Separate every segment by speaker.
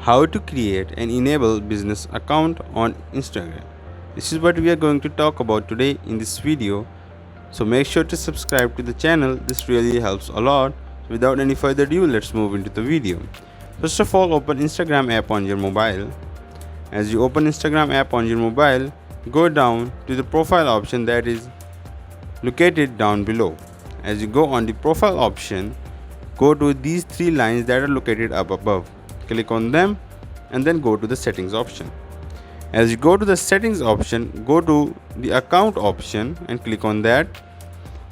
Speaker 1: How to create and enable business account on Instagram. This is what we are going to talk about today in this video. So make sure to subscribe to the channel. This really helps a lot. Without any further ado, let's move into the video. First of all, open Instagram app on your mobile. As you open Instagram app on your mobile, go down to the profile option that is located down below. As you go on the profile option, go to these three lines that are located up above. Click on them and then go to the settings option. As you go to the settings option, go to the account option and click on that.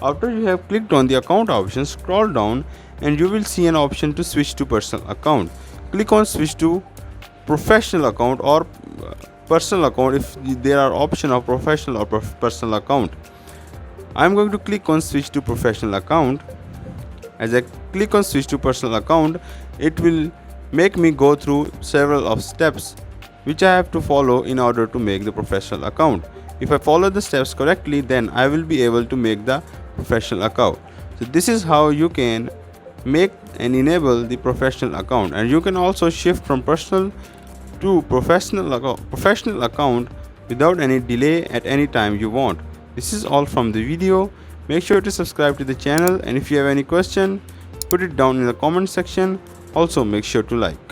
Speaker 1: After you have clicked on the account option, scroll down and you will see an option to switch to personal account. Click on switch to professional account or personal account if there are option of professional or personal account. I am going to click on switch to professional account. As I click on switch to personal account, it will make me go through several of steps which I have to follow in order to make the professional account. If I follow the steps correctly, then I will be able to make the professional account. So this is how you can make and enable the professional account, and you can also shift from personal to professional account without any delay at any time you want. This is all from the video. Make sure to subscribe to the channel, and if you have any question, put it down in the comment section. Also make sure to like.